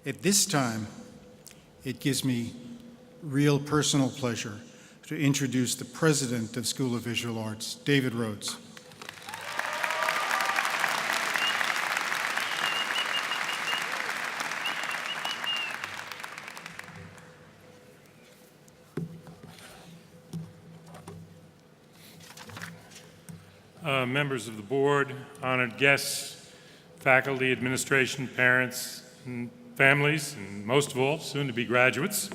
At this time, it gives me real personal pleasure to introduce the President of School of Visual Arts, David Rhodes. Members of the board, honored guests, faculty, administration, parents, and families, and most of all, soon-to-be graduates,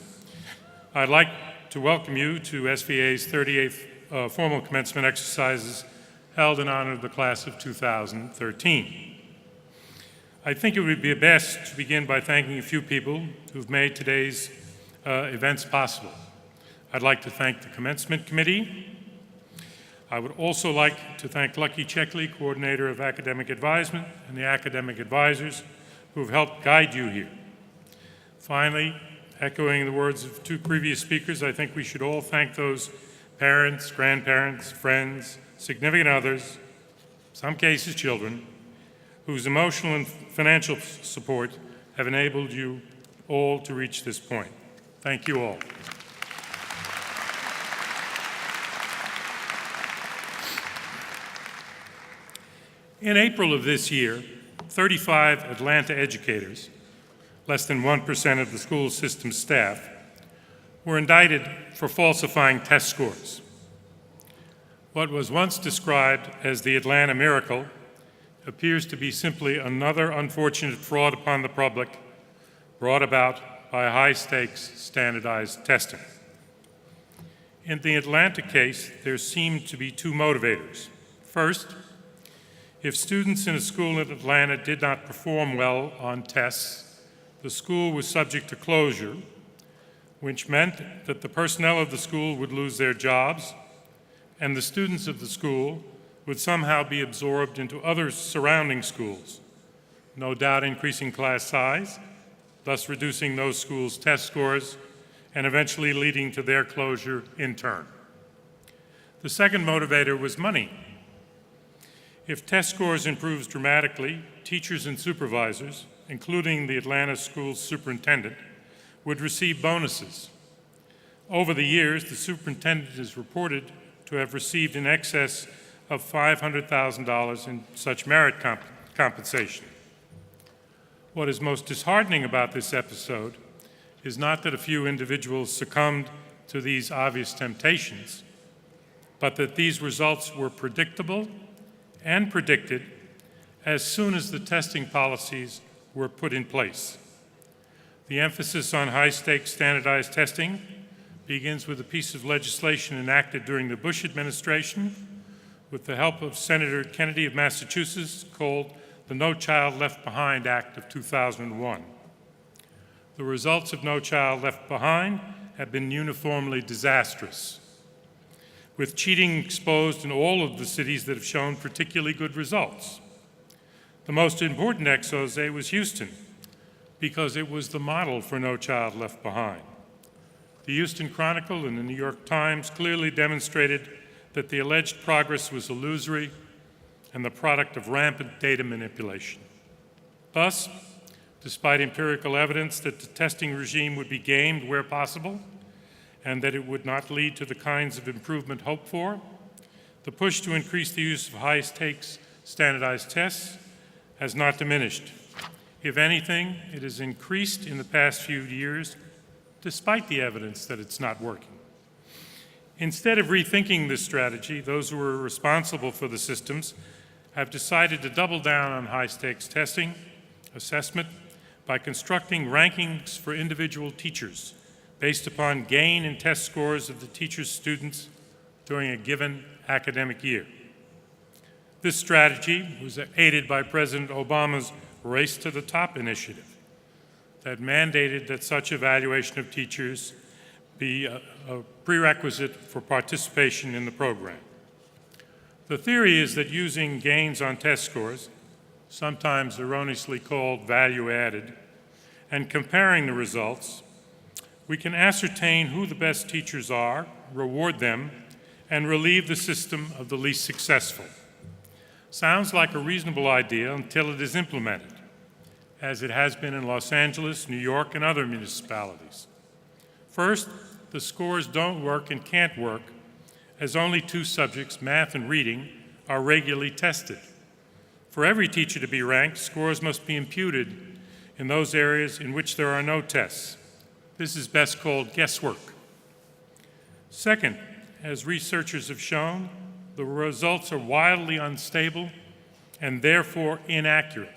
I'd like to welcome you to SVA's 38th formal commencement exercises held in honor of the class of 2013. I think it would be best to begin by thanking a few people who've made today's events possible. I'd like to thank the Commencement Committee. I would also like to thank Lucky Checkley, Coordinator of Academic Advisement, and the academic advisors who have helped guide you here. Finally, echoing the words of two previous speakers, I think we should all thank those parents, grandparents, friends, significant others, some cases children, whose emotional and financial support have enabled you all to reach this point. Thank you all. In April of this year, 35 Atlanta educators, less than 1% of the school system staff, were indicted for falsifying test scores. What was once described as the Atlanta miracle appears to be simply another unfortunate fraud upon the public brought about by high-stakes standardized testing. In the Atlanta case, there seemed to be two motivators. First, if students in a school in Atlanta did not perform well on tests, the school was subject to closure, which meant that the personnel of the school would lose their jobs, and the students of the school would somehow be absorbed into other surrounding schools, no doubt increasing class size, thus reducing those schools' test scores, and eventually leading to their closure in turn. The second motivator was money. If test scores improved dramatically, teachers and supervisors, including the Atlanta school's superintendent, would receive bonuses. Over the years, the superintendent is reported to have received in excess of $500,000 in such merit compensation. What is most disheartening about this episode is not that a few individuals succumbed to these obvious temptations, but that these results were predictable and predicted as soon as the testing policies were put in place. The emphasis on high-stakes standardized testing begins with a piece of legislation enacted during the Bush administration with the help of Senator Kennedy of Massachusetts, called the No Child Left Behind Act of 2001. The results of No Child Left Behind have been uniformly disastrous, with cheating exposed in all of the cities that have shown particularly good results. The most important expose was Houston, because it was the model for No Child Left Behind. The Houston Chronicle and the New York Times clearly demonstrated that the alleged progress was illusory and the product of rampant data manipulation. Thus, despite empirical evidence that the testing regime would be gamed where possible, and that it would not lead to the kinds of improvement hoped for, the push to increase the use of high-stakes standardized tests has not diminished. If anything, it has increased in the past few years, despite the evidence that it's not working. Instead of rethinking this strategy, those who are responsible for the systems have decided to double down on high-stakes testing, assessment, by constructing rankings for individual teachers based upon gain in test scores of the teacher's students during a given academic year. This strategy was aided by President Obama's Race to the Top initiative that mandated that such evaluation of teachers be a prerequisite for participation in the program. The theory is that using gains on test scores, sometimes erroneously called value added, and comparing the results, we can ascertain who the best teachers are, reward them, and relieve the system of the least successful. Sounds like a reasonable idea until it is implemented. as it has been in Los Angeles, New York, and other municipalities. First, the scores don't work and can't work as only two subjects, math and reading, are regularly tested. For every teacher to be ranked, scores must be imputed in those areas in which there are no tests. This is best called guesswork. Second, as researchers have shown, the results are wildly unstable and therefore inaccurate.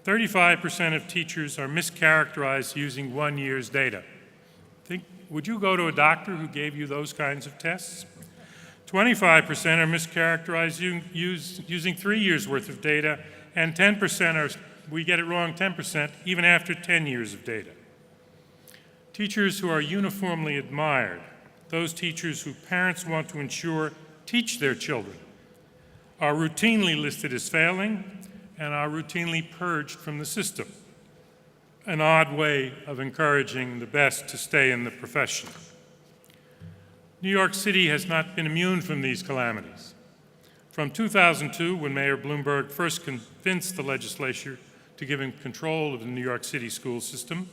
35% of teachers are mischaracterized using 1 year's data. Would you go to a doctor who gave you those kinds of tests? 25% are mischaracterized using 3 years' worth of data, and 10% are, we get it wrong 10%, even after 10 years of data. Teachers who are uniformly admired, those teachers who parents want to ensure teach their children, are routinely listed as failing and are routinely purged from the system. An odd way of encouraging the best to stay in the profession. New York City has not been immune from these calamities. From 2002, when Mayor Bloomberg first convinced the legislature to give him control of the New York City school system,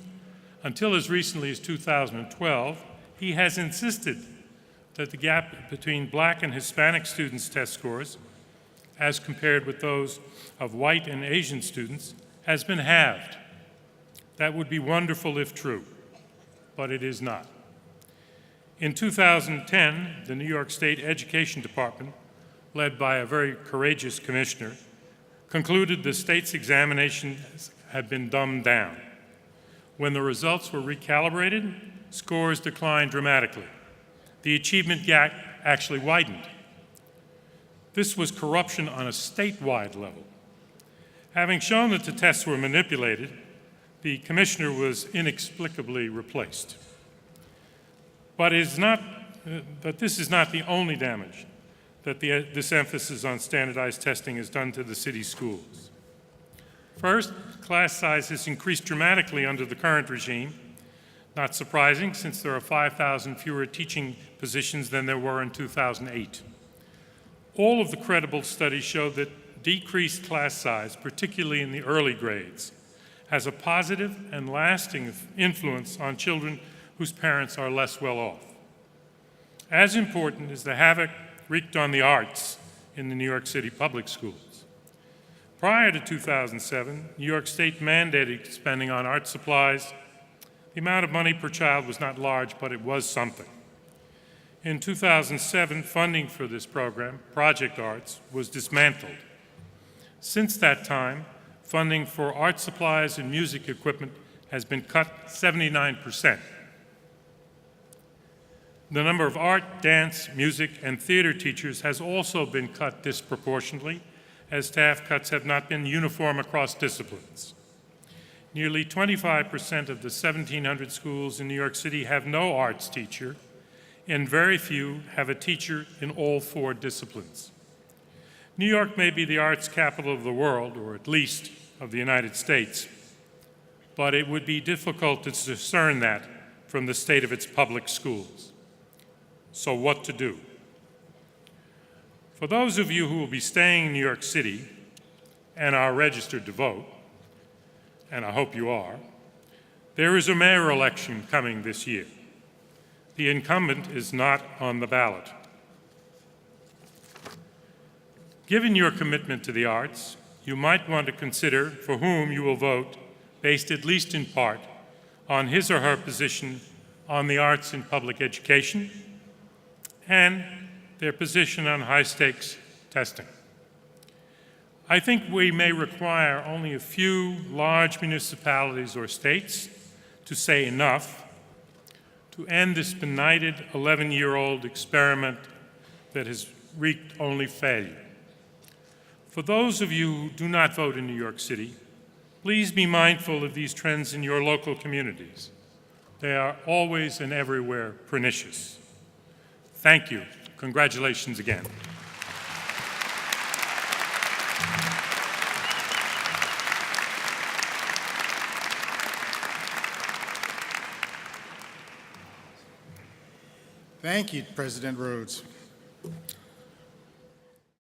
until as recently as 2012, he has insisted that the gap between Black and Hispanic students' test scores, as compared with those of white and Asian students, has been halved. That would be wonderful if true, but it is not. In 2010, the New York State Education Department, led by a very courageous commissioner, concluded the state's examinations had been dumbed down. When the results were recalibrated, scores declined dramatically. The achievement gap actually widened. This was corruption on a statewide level. Having shown that the tests were manipulated, the commissioner was inexplicably replaced. But this is not the only damage that this emphasis on standardized testing has done to the city's schools. First, class size has increased dramatically under the current regime. Not surprising, since there are 5,000 fewer teaching positions than there were in 2008. All of the credible studies show that decreased class size, particularly in the early grades, has a positive and lasting influence on children whose parents are less well off. As important is the havoc wreaked on the arts in the New York City public schools. Prior to 2007, New York State mandated spending on art supplies. The amount of money per child was not large, but it was something. In 2007, funding for this program, Project Arts, was dismantled. Since that time, funding for art supplies and music equipment has been cut 79%. The number of art, dance, music, and theater teachers has also been cut disproportionately, as staff cuts have not been uniform across disciplines. Nearly 25% of the 1,700 schools in New York City have no arts teacher, and very few have a teacher in all 4 disciplines. New York may be the arts capital of the world, or at least of the United States, but it would be difficult to discern that from the state of its public schools. So what to do? For those of you who will be staying in New York City and are registered to vote, and I hope you are, there is a mayor election coming this year. The incumbent is not on the ballot. Given your commitment to the arts, you might want to consider for whom you will vote, based at least in part on his or her position on the arts in public education and their position on high-stakes testing. I think we may require only a few large municipalities or states to say enough to end this benighted 11-year-old experiment that has wreaked only failure. For those of you who do not vote in New York City, please be mindful of these trends in your local communities. They are always and everywhere pernicious. Thank you. Congratulations again. Thank you, President Rhodes.